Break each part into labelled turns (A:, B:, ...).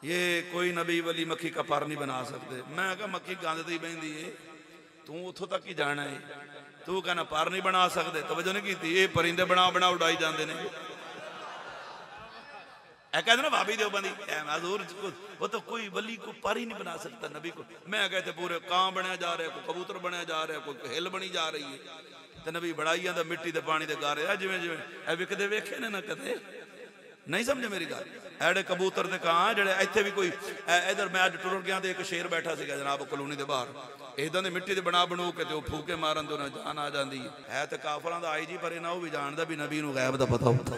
A: ये कोई नबी वली मक्खी का पर नहीं बना सकते। मैं कहा मक्खी गंद दी बहती है, तू उतों तक ही जाना है, तू कहना पर नहीं बना सकते। तवज्जो नहीं की, ये परिंदे बना बना उड़ाई जाते हैं। कहते ना भाभी देवबंदी हजूर वो तो कोई वली को पर ही नहीं बना सकता नबी को। मैं कहते पूरे कां बनया जा रहा है, कोई कबूतर बनया जा रहा है, कोई हिल बनी जा रही है, तो नबी बड़ाई जाता मिट्टी के पानी के गारे जिमें जिमें विकते वेखे ने ना कदे। नहीं समझे मेरी गल? एडे कबूतर ते कां जेडे इत्थे भी कोई इधर मैं अज टुर गया तो एक शेर बैठा सी जनाब कॉलोनी के बाहर, इदां दे मिट्टी दे बना बनू के ते फूके मारन तो ना जान आ जाती है। तो काफरां दा आई जी पर इन्हां भी जानदा भी नबी नूं गैब दा पता होता।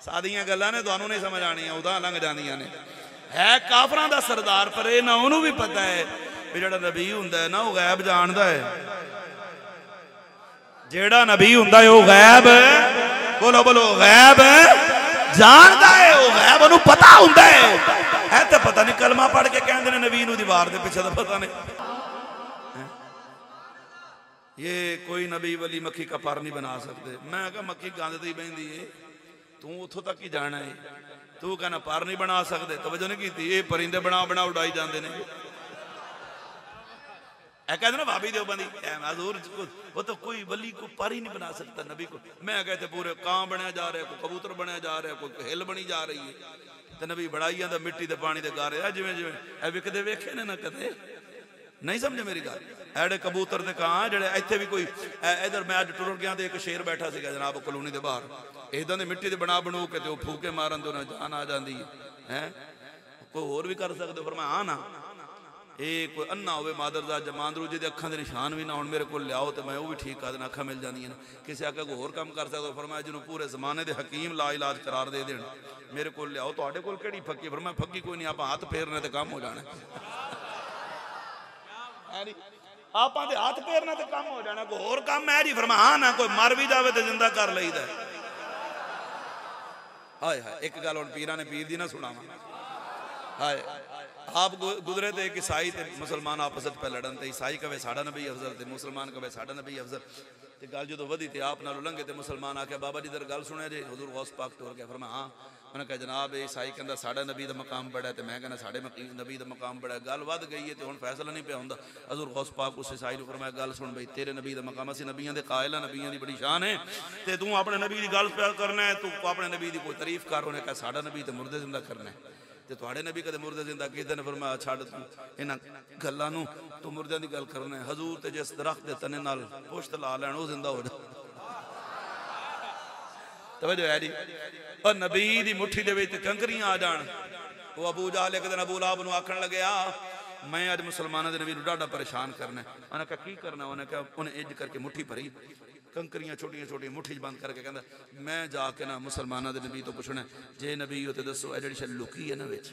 A: सादियां गल्लां ने तुहानूं नहीं समझ आनियां, उदां लंघ जांदियां ने। है काफरां दा सरदार पर इन्हां उहनूं भी पता है भी जेड़ा नबी हुंदा है ना वो गैब जानदा है। जेड़ा नबी हुंदा है वो गैब, बोलो बोलो, गैब जानदा है, वो गैब उहनूं पता हुंदा है। तो पता नहीं कलमा पढ़ के कहंदे ने नबी नूं दीवार दे पिछे दा पता नहीं। ये कोई नबी वली मक्खी का पर नहीं बना सकते। मैं कहा मक्खी गंद दी बहती है, तू उतों तक ही जाना है, तू कहना पर नहीं बना सकते। तवज्जो नहीं की, ये परिंदे बना बना उड़ाई जाते हैं। कहते ना भाभी देवबंदी हजूर वो तो कोई वली को पर ही नहीं बना सकता नबी को। मैं कहते पूरे कां बनया जा रहा है, कोई कबूतर बनया जा रहा है, कोई हिल बनी जा रही है, तो नबी बड़ाई जाता मिट्टी के पानी के गारे जिमें जिमें विकते वेखे ने ना कदे। नहीं समझे मेरी गल? एडे कबूतर ते कां जेडे इत्थे भी कोई इधर मैं अज टुर गया तो एक शेर बैठा सी जनाब कॉलोनी के बाहर, इदां दे मिट्टी दे बना बनू के ते फूके मारन तो ना जान आ जाती है। कोई होर भी कर सकते, पर मैं हाँ ना ये कोई अन्ना हो मादरदा जमांदरू जी अखां के निशान भी ना हो मेरे को लियाओ तो मैं वो भी ठीक कर देना, अखां मिल जांदियां ने। किसी आके कोई होर काम कर सकते, फरमाया जिन्होंने पूरे जमाने के हकीम ला इलाज करार दे देन मेरे को लियाओ। तुहाडे कोल किहड़ी फक्की? फरमाया फक्की कोई नहीं, आप हाथ फेरने तो काम हो जाना। आप हाथ फेरना तो काम हो जाना, कोई होर काम है जी? फरमाया हाँ ना, कोई मर भी जाए तो जिंदा कर लईदा। हाय हाय, एक गल हुण पीरां ने पीर दी ना सुनावा। हाय आप गुजरे थे एक ईसाई ते मुसलमान आपस में पे लड़न, तो ईसाई कहे साडा नबी अफजल ते मुसलमान कहे साडा नबी अफजल। तो गल जो वधी तो आप नालों लंघे तो मुसलमान आख्या बाबा जी इधर गल सुने जे हुजूर गौस पाक टुर गया। फरमाया हाँ। उन्हें कहा जनाब ईसाई कहता साडा नबी का मकाम बड़ा है, तो मैं कहना साडे नबी का मकाम बड़ा है। गल वध गई है तो हुण फैसला नहीं पिया हुंदा। हजूर गौस पाक उस ईसाई नूं फरमाया गल सुन बई, तेरे नबी का मकाम, असीं नबियां दे कायल हां, नबियां दी बड़ी शान है, तो तू अपने नबी की गल प्या करना है, तू अपने नबी की कोई तारीफ कर। उन्हें कहा साडा नबी तो मुर्दे जिंदा करना है, तो तुहाडे नबी कदे मुर्दे जिंदा कीते ने? फरमाया छड्ड तू इन्हां गल्लां नूं, तू मुर्दियां दी गल करना है। हजूर ते जिस दरख्त दे तने नाल पुश्त ला लैण वो जिंदा हो जा। तवज्जो है जी? और नबी दी मुट्ठी दे विच कंकरियां आ जाण। वो अबू जहल एक दिन अबू लहब नूं आखण लगे मैं अज मुसलमानों के नबी नूं डाढा परेशान करना। उन्हें कहा की करना? उन्हें कहा उन्हें इंज करके मुट्ठी भरी कंकरियां छोटियां छोटियां मुट्ठी बंद करके कहता मैं जाके ना मुसलमानों के नबी तो पुछना जे नबी हो तो दसो ये जी लुकी है ना विच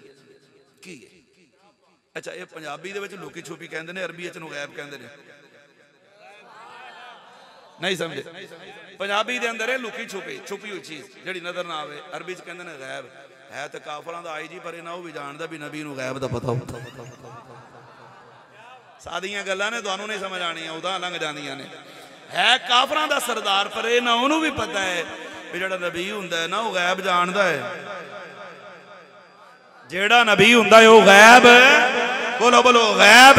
A: की है? अच्छा ये पंजाबी दे विच लुकी छुपी कहते हैं, अरबी नूं गैब कहते हैं। नहीं समझे? पंजाबी दे अंदर है लुकी छुपी छुपी हुई चीज जी नजर ना आवे, अरबी च कहते हैं गैब। है तो काफरां दा आई जी पर इन्हां भी जानदा भी नबी नूं गैब दा पता होता। सादियां गल्लां ने तुहानूं नहीं समझ आनियां, उदां लंघ जांदियां ने। है काफरां दा सरदार पर इन्हां उहनूं भी पता है भी जेड़ा नबी हुंदा है ना वो गैब जानदा है। जेड़ा नबी हुंदा है वो गैब, बोलो बोलो, गैब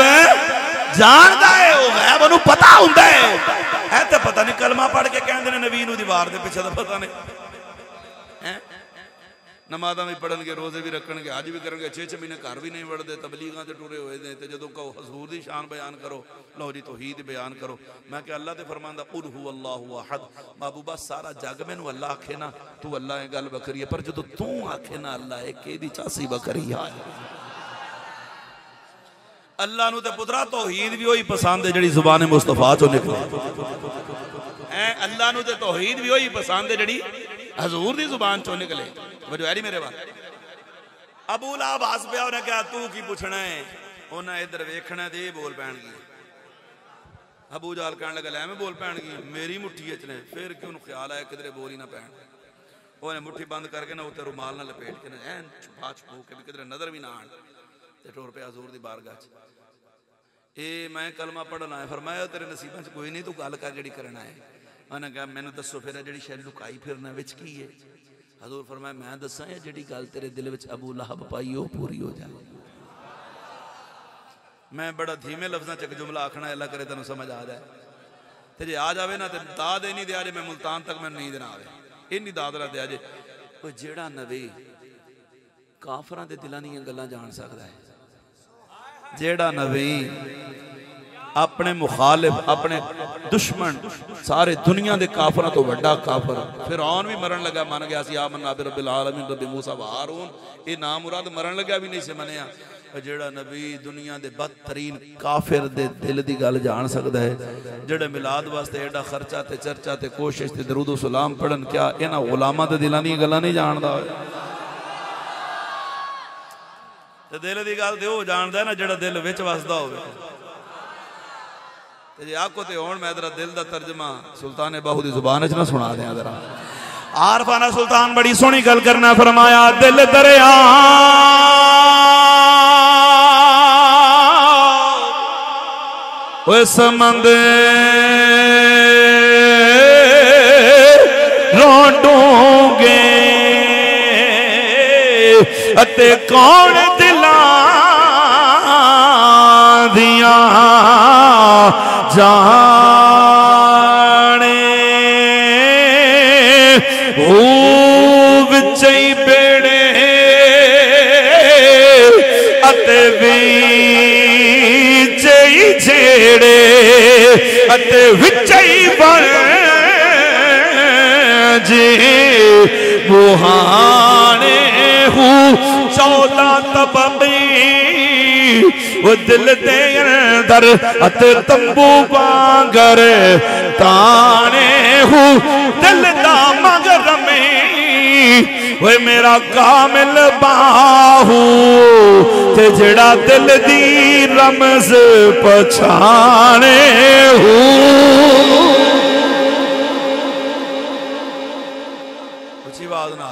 A: जानदा है, वो गैब उहनूं पता हुंदा है। तो पता नहीं कलमा पढ़ के कहंदे ने नबी नूं दीवार दे पिछे दा पता नहीं है। नमाज़ां भी पढ़नगे, रोजे भी रखणगे, हज भी करनगे, 6-6 महीने घर भी नहीं वड़ते, तबलीगां ते टुरे हुए ने। तो जदों कहो हजूर दी शान बयान करो, लो जी तौहीद बयान करो। मैं क्या अल्लाह ते फरमांदा कुल हु अल्लाहु अहद, महबूबा सारा जग मैनूं अल्लाह आखे ना तू अल्लाह है गल बखरी है, पर जदों तू आखे ना अल्लाह एक एदी चासी बखरी है। अल्लाह नूं ते पुत्रा तौहीद भी वही पसंद है जिहड़ी ज़ुबान मुस्तफा चों निकले है। अल्लाह नूं ते तौहीद भी वही पसंद है जिहड़ी हजूर दी जुबान चो निकले। वजह मेरे बात अबू लहब हस पिया, उन्हें कहा तू की पुछना है? उन्हें इधर वेखना तो ये बोल पैणगी। अबू जहल कहने लगा लै मैं बोल पैणगी, मेरी मुट्ठी च ने, फिर क्यों ख्याल आया किधरे बोल ही ना पैण। उन्हें मुट्ठी बंद करके ना उत्ते रुमाल ना लपेट के ना ऐन छुपा छुपू के भी किधरे नजर भी ना आन, ते टुर पिया हजूर दी बारगाह च। ये मैं कलमा पढ़ना है, फरमाया तेरे नसीबा च कोई नहीं, तू गल कर जिहड़ी करना है। उन्हें कहा मैनू दसो फिर जी शै लुकाई फिरना विच की है? हजूर फरमाया मैं दसा है जिहड़ी गल तेरे दिल विच अबू लहब पाई वो पूरी हो जाए। मैं बड़ा धीमे लफ्ज़ां च एक जुमला आखना अल्लाह करे तेन समझ आ जाए ते जे आ जाए ना तो दाद नहीं दिया जे मैं मुल्तान तक मैं नींद ना आवे इन्नी दाद ना दिया जे कोई जेड़ा नबी काफरां दे दिलां दीयां गल्लां जान सकदा है, जेड़ा नबी अपने मुखालिफ अपने दुश्मन सारे दुनिया के काफरां तो वड्डा काफर फिरौन भी मरन लगा मन गया सी आमन्ना बि रब्बिल आलमीन रब्बी मूसा व हारून ये नाम मुराद मरन लगा भी नहीं से मनिया। जेड़ा नबी दुनिया के बदतरीन काफिर दे दिल की गल जान सकता है, जेड़े मिलाद वास्ते एडा खर्चा ते चर्चा ते कोशिश ते दरूद सलाम पढ़न क्या इन्हां गुलामां दे दिलां दी गल्लां नहीं जानदा ते दिल की गल ते वो जानदा है ना जेड़ा दिल विच वसदा होवे। जे आखो ते हुण मैं जरा दिल दा तर्जमा सुल्तान बाहू दी जुबान च ना सुना दें जरा। आरफाना सुल्तान बड़ी सोहनी गल करना फरमाया दिल दरिया ओए समंदरों डूंगे अते कौन दिलां दियां जाने ओ विचई बेड़े अते विचई छेड़े अते विचई बण जे बुहाने हूँ 14 तबक़ी वो दिल दे अंदर अत तंबू वांगर ताने हूँ दिल दा मगर में वो मेरा कामिल बाहू ते जड़ा दिल दी रमज पछाने हूँ। अच्छी बात ना